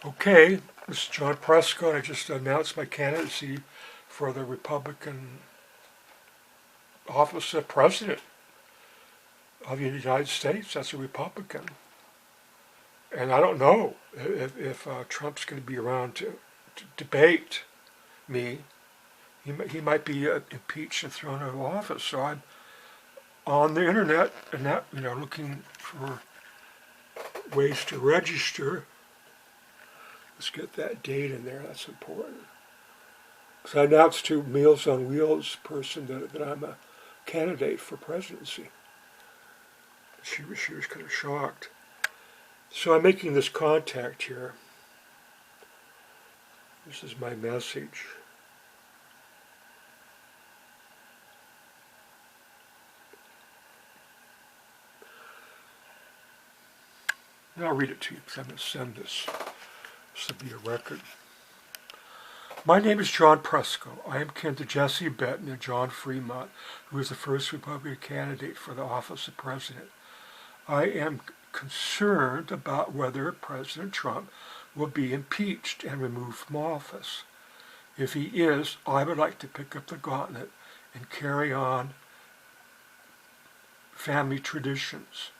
Okay, this is John Presco. I just announced my candidacy for the Republican office of President of the United States. That's a Republican. And I don't know if Trump's going to be around to debate me. He might be impeached and thrown out of office. So I'm on the internet and looking for ways to register. Let's get that date in there. That's important. So I announced to Meals on Wheels person that I'm a candidate for presidency. She was kind of shocked. So I'm making this contact here. This is my message. And I'll read it to you because I'm going to send this. This will be a record. My name is John Presco. I am kin to Jesse Benton and John Fremont, who was the first Republican candidate for the office of president. I am concerned about whether President Trump will be impeached and removed from office. If he is, I would like to pick up the gauntlet and carry on family traditions.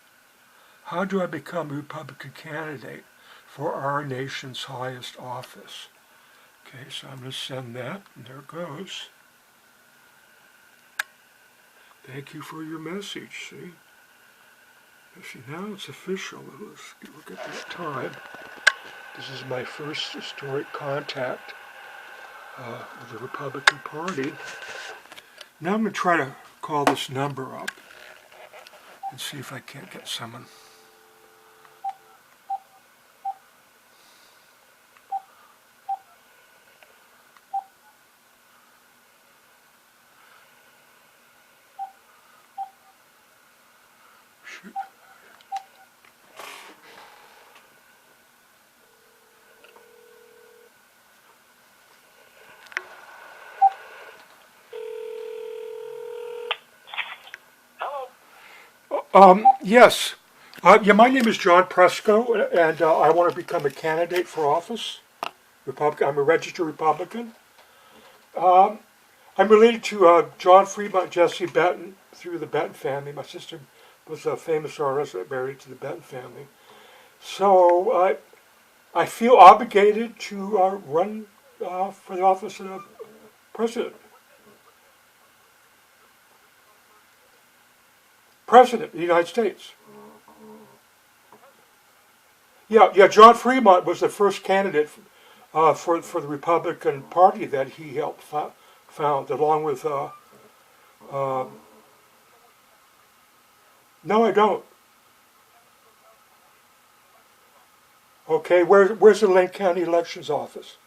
How do I become a Republican candidate for our nation's highest office? Okay, so I'm going to send that, and there it goes. Thank you for your message, see? See, now it's official. Let's look at that time. This is my first historic contact with the Republican Party. Now I'm going to try to call this number up and see if I can't get someone. Shoot. Yes. Yeah, my name is John Presco, and I want to become a candidate for office. Republican. I'm a registered Republican. I'm related to John Fremont, Jesse Benton through the Benton family. My sister was a famous artist married to the Benton family. So I feel obligated to run for the office of president. President of the United States. Yeah. John Fremont was the first candidate for the Republican Party that he helped found, along with. No, I don't. Okay, where's the Lane County Elections Office?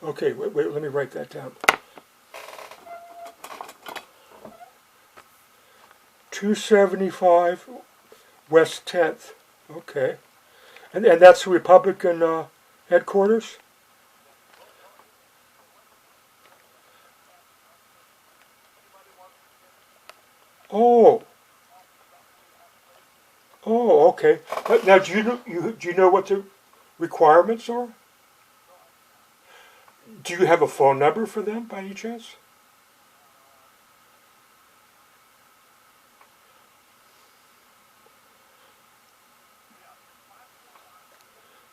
Okay, wait, let me write that down. 275 West 10th. Okay. And that's the Republican headquarters? Oh. Oh, okay. Now, do you know what the requirements are? Do you have a phone number for them by any chance?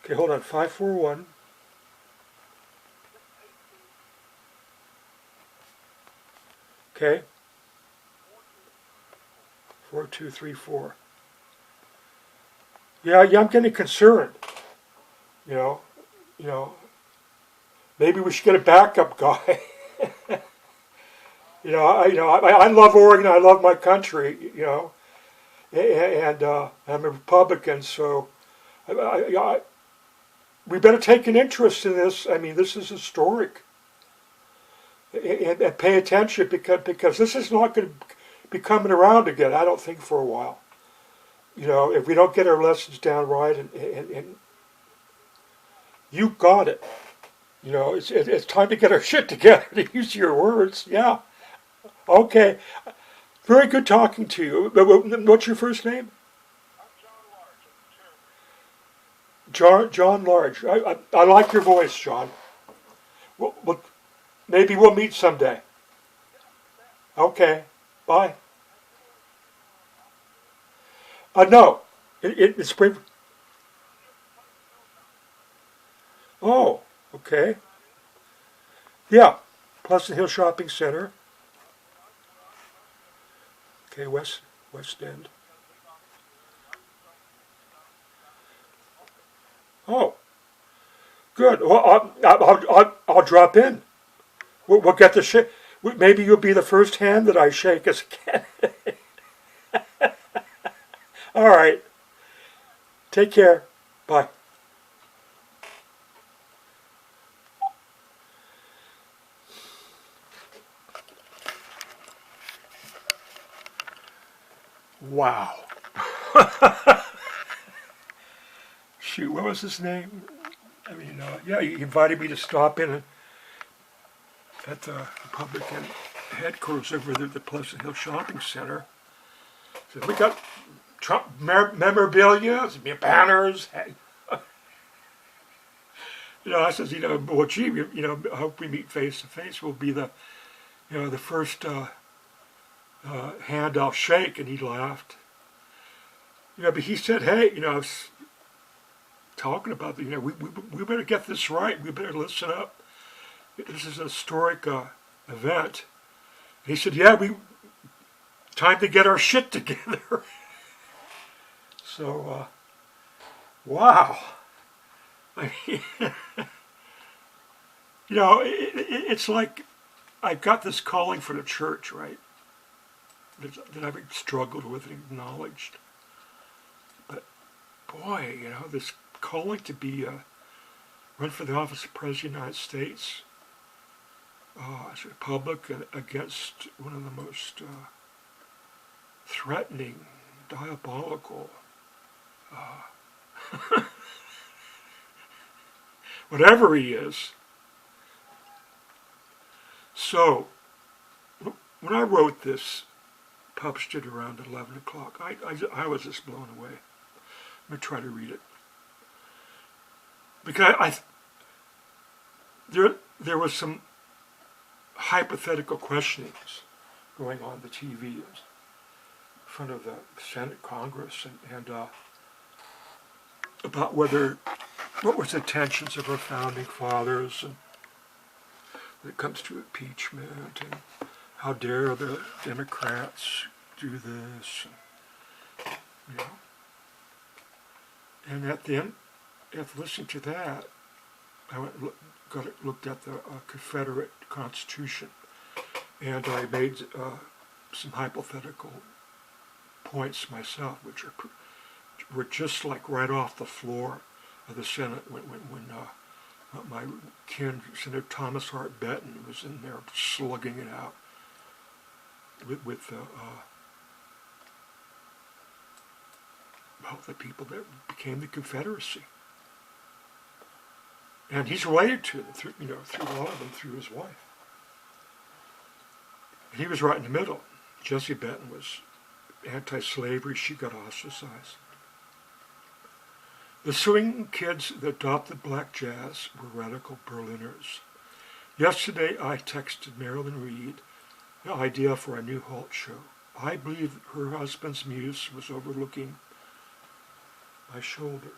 Okay, hold on. 541. Okay. 4234. Yeah, I'm getting concerned. You know, you know, maybe we should get a backup guy. I love Oregon. I love my country. And I'm a Republican, so we better take an interest in this. I mean, this is historic, and pay attention because this is not going to be coming around again. I don't think for a while. If we don't get our lessons down right, and you got it. It's time to get our shit together, to use your words. Yeah. Okay. Very good talking to you. What's your first name? John Large. I like your voice, John. Well, maybe we'll meet someday. Okay. Bye. No. It's Spring. Oh, okay. Yeah. Pleasant Hill Shopping Center. Okay, West End. Oh, good. Well, I'll drop in. We'll get the shake. Maybe you'll be the first hand that I shake as a cat. All right. Take care. Bye. Wow. Shoot, what was his name? I mean, yeah, he invited me to stop in at the Republican headquarters over there at the Pleasant Hill Shopping Center. So we got Trump memorabilia, banners. I says, well, gee, I hope we meet face to face. We'll be the first hand I'll shake. And he laughed. But he said, hey, I was talking about we better get this right. We better listen up. This is a historic event. And he said, yeah, time to get our shit together. So, wow. I mean, it's like I've got this calling for the church, right? That I've struggled with and acknowledged. But boy, this calling to be run for the office of President of the United States as a Republican against one of the most threatening, diabolical, whatever he is. So, when I wrote this, published it around 11 o'clock, I was just blown away. I'm going to try to read it. Because there was some hypothetical questionings going on the TV in front of the Senate Congress and about what was the intentions of our founding fathers and when it comes to impeachment and how dare the Democrats do this, and at the end, after listening to that, I looked at the Confederate Constitution, and I made some hypothetical points myself, which were just like right off the floor of the Senate when my kin, Senator Thomas Hart Benton, was in there slugging it out with the people that became the Confederacy. And he's related to them through a lot of them through his wife. And he was right in the middle. Jessie Benton was anti-slavery. She got ostracized. The swing kids that adopted black jazz were radical Berliners. Yesterday I texted Marilyn Reed the idea for a new Halt show. I believe her husband's muse was overlooking my shoulder.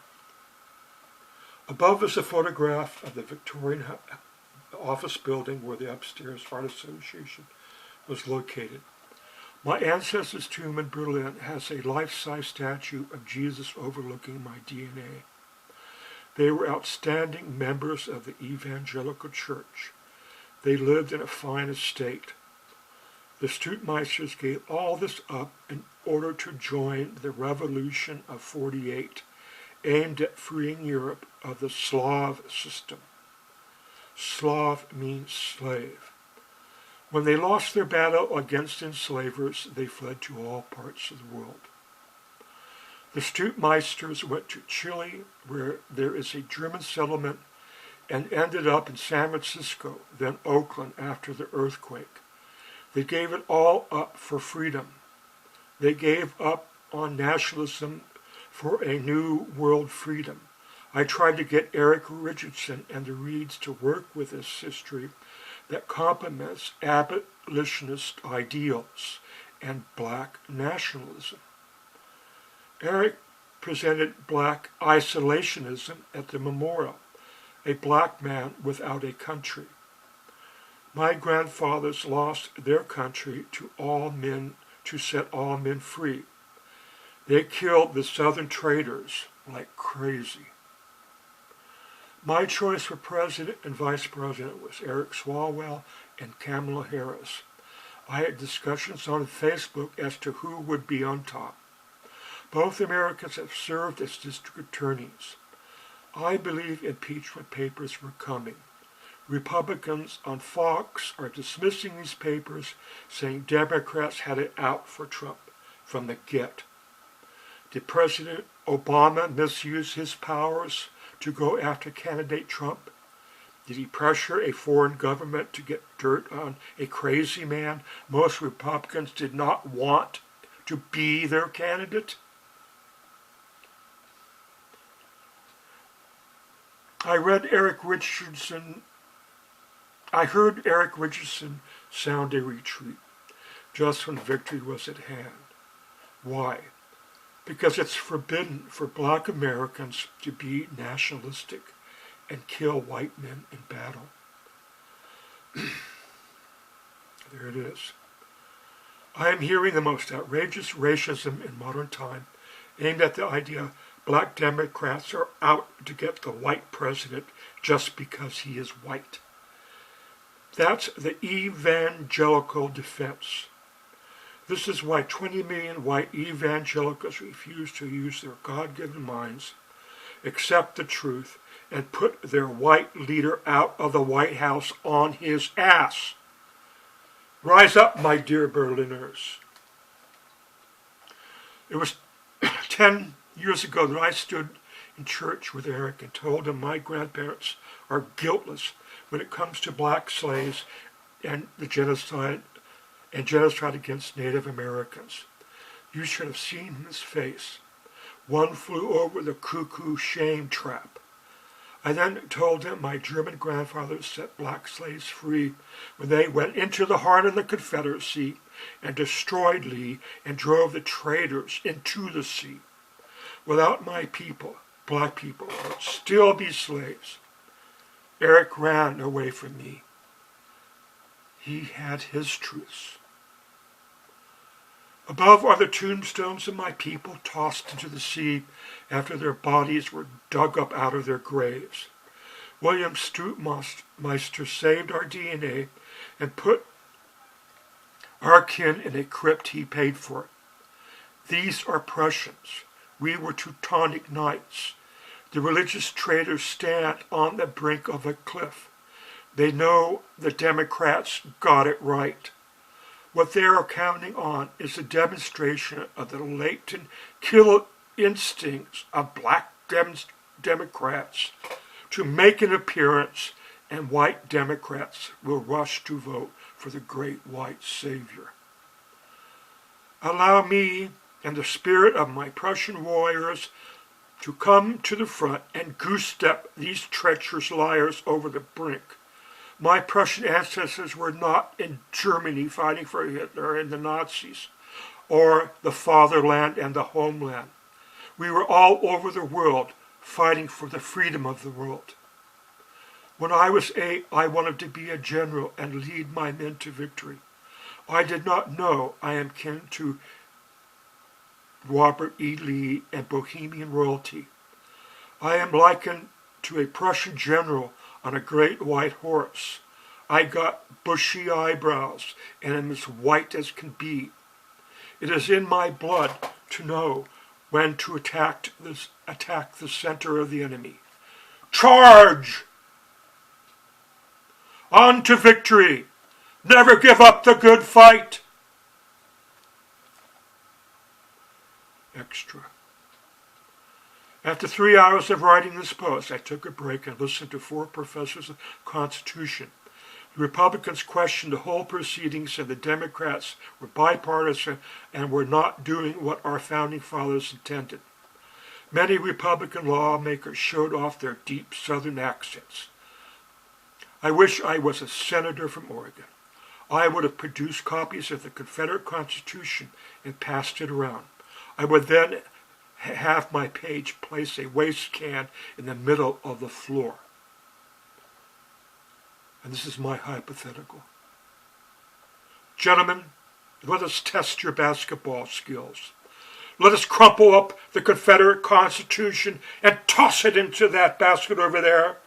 Above is a photograph of the Victorian office building where the upstairs Art Association was located. My ancestor's tomb in Berlin has a life-size statue of Jesus overlooking my DNA. They were outstanding members of the evangelical church. They lived in a fine estate. The Stuttmeisters gave all this up in order to join the Revolution of '48, aimed at freeing Europe of the Slav system. Slav means slave. When they lost their battle against enslavers, they fled to all parts of the world. The Stuttmeisters went to Chile, where there is a German settlement, and ended up in San Francisco, then Oakland after the earthquake. They gave it all up for freedom. They gave up on nationalism for a new world freedom, I tried to get Eric Richardson and the Reeds to work with this history that complements abolitionist ideals and black nationalism. Eric presented black isolationism at the memorial, a black man without a country. My grandfathers lost their country to set all men free. They killed the Southern traders like crazy. My choice for president and vice president was Eric Swalwell and Kamala Harris. I had discussions on Facebook as to who would be on top. Both Americans have served as district attorneys. I believe impeachment papers were coming. Republicans on Fox are dismissing these papers, saying Democrats had it out for Trump from the get. Did President Obama misuse his powers to go after candidate Trump? Did he pressure a foreign government to get dirt on a crazy man most Republicans did not want to be their candidate? I heard Eric Richardson sound a retreat just when victory was at hand. Why? Because it's forbidden for black Americans to be nationalistic and kill white men in battle. There it is. I am hearing the most outrageous racism in modern time, aimed at the idea black Democrats are out to get the white president just because he is white. That's the evangelical defense. This is why 20 million white evangelicals refuse to use their God-given minds, accept the truth, and put their white leader out of the White House on his ass. Rise up, my dear Berliners. It was 10 years ago that I stood in church with Eric and told him my grandparents are guiltless when it comes to black slaves and the genocide against Native Americans. You should have seen his face. One flew over the cuckoo shame trap. I then told him my German grandfathers set black slaves free when they went into the heart of the Confederacy and destroyed Lee and drove the traitors into the sea. Without my people, black people would still be slaves. Eric ran away from me. He had his truths. Above are the tombstones of my people tossed into the sea after their bodies were dug up out of their graves. William Stoutmeister saved our DNA and put our kin in a crypt he paid for. These are Prussians. We were Teutonic Knights. The religious traitors stand on the brink of a cliff. They know the Democrats got it right. What they are counting on is a demonstration of the latent killer instincts of black Democrats to make an appearance, and white Democrats will rush to vote for the great white savior. Allow me and the spirit of my Prussian warriors to come to the front and goose-step these treacherous liars over the brink. My Prussian ancestors were not in Germany fighting for Hitler and the Nazis, or the fatherland and the homeland. We were all over the world fighting for the freedom of the world. When I was 8, I wanted to be a general and lead my men to victory. I did not know I am kin to Robert E. Lee and Bohemian royalty. I am likened to a Prussian general on a great white horse. I got bushy eyebrows and am as white as can be. It is in my blood to know when to attack the center of the enemy. Charge! On to victory! Never give up the good fight! Extra. After 3 hours of writing this post, I took a break and listened to 4 professors of Constitution. The Republicans questioned the whole proceedings, and the Democrats were bipartisan and were not doing what our founding fathers intended. Many Republican lawmakers showed off their deep Southern accents. I wish I was a senator from Oregon. I would have produced copies of the Confederate Constitution and passed it around. I would then have my page place a waste can in the middle of the floor. And this is my hypothetical. Gentlemen, let us test your basketball skills. Let us crumple up the Confederate Constitution and toss it into that basket over there.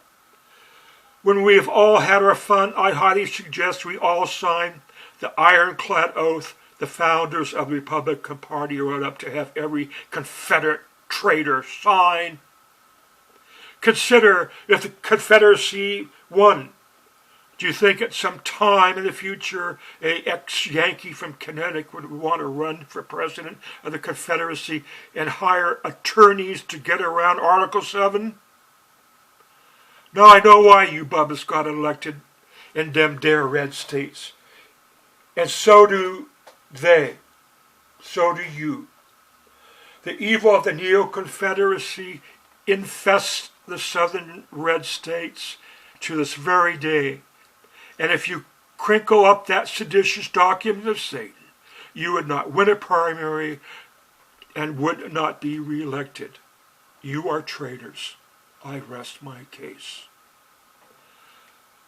When we have all had our fun, I highly suggest we all sign the ironclad oath the founders of the Republican Party wrote up to have every Confederate traitor sign. Consider if the Confederacy won. Do you think at some time in the future a ex-Yankee from Connecticut would want to run for president of the Confederacy and hire attorneys to get around Article 7? Now I know why you bubbas got elected in them dare red states. And so do they. So do you. The evil of the Neo-Confederacy infests the southern red states to this very day. And if you crinkle up that seditious document of Satan, you would not win a primary and would not be reelected. You are traitors. I rest my case.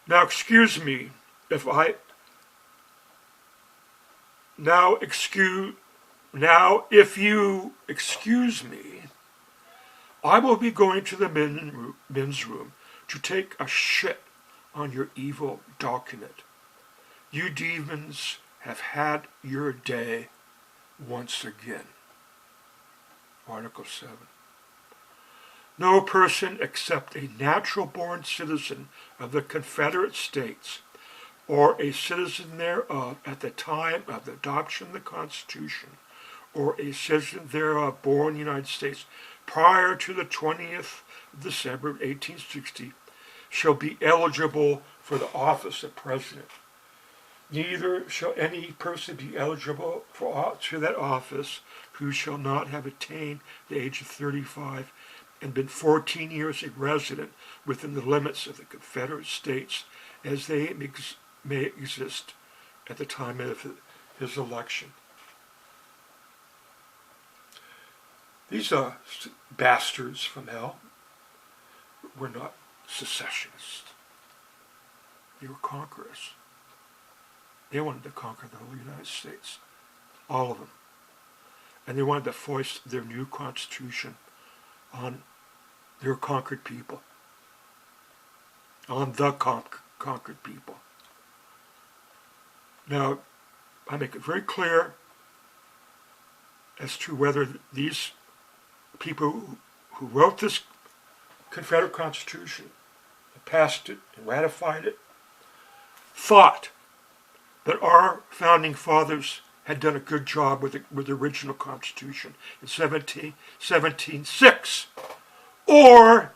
Now excuse me if if you excuse me, I will be going to the men's room to take a shit on your evil document. You demons have had your day once again. Article 7. No person except a natural-born citizen of the Confederate States or a citizen thereof at the time of the adoption of the Constitution or a citizen thereof born in the United States prior to the 20th of December 1860 shall be eligible for the office of president. Neither shall any person be eligible to that office who shall not have attained the age of 35 and been 14 years a resident within the limits of the Confederate States as they may exist at the time of his election. These bastards from hell were not secessionists. They were conquerors. They wanted to conquer the whole United States. All of them. And they wanted to foist their new constitution on their conquered people. On the conquered people. Now, I make it very clear as to whether these people who wrote this Confederate Constitution, passed it and ratified it, thought that our founding fathers had done a good job with the original Constitution in 1776. Or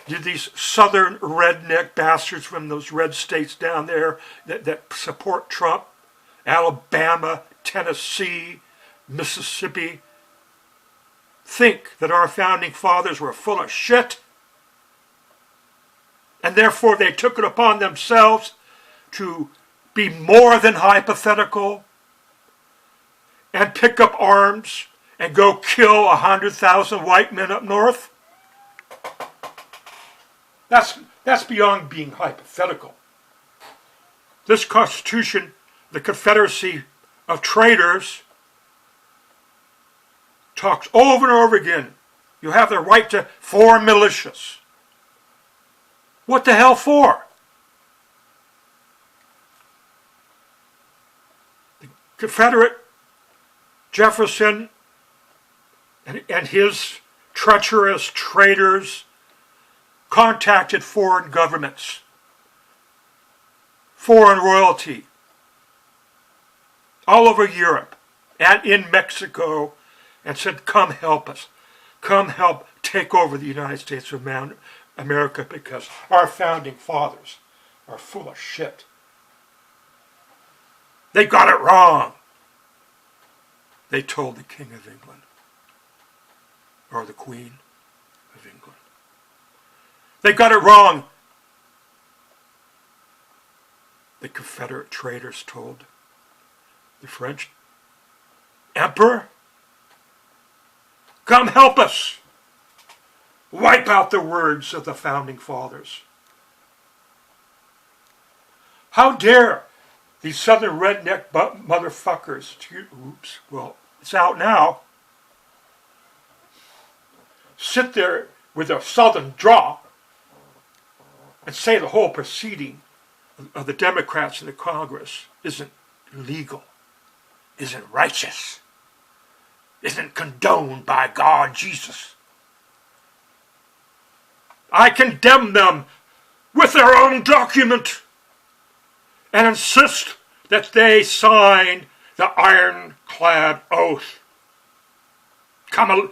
did these southern redneck bastards from those red states down there that support Trump, Alabama, Tennessee, Mississippi, think that our founding fathers were full of shit? And therefore they took it upon themselves to be more than hypothetical and pick up arms and go kill 100,000 white men up north? That's beyond being hypothetical. This Constitution, the Confederacy of Traitors, talks over and over again. You have the right to form militias. What the hell for? The Confederate Jefferson and his treacherous traitors contacted foreign governments, foreign royalty, all over Europe and in Mexico, and said, come help us. Come help take over the United States of America because our founding fathers are full of shit. They got it wrong, they told the King of England, or the Queen, of England. They got it wrong, the Confederate traitors told the French Emperor. Come help us. Wipe out the words of the founding fathers. How dare these southern redneck motherfuckers, oops, well, it's out now, sit there with a southern draw and say the whole proceeding of the Democrats in the Congress isn't legal, isn't righteous, isn't condoned by God, Jesus. I condemn them with their own document and insist that they sign the ironclad oath. Come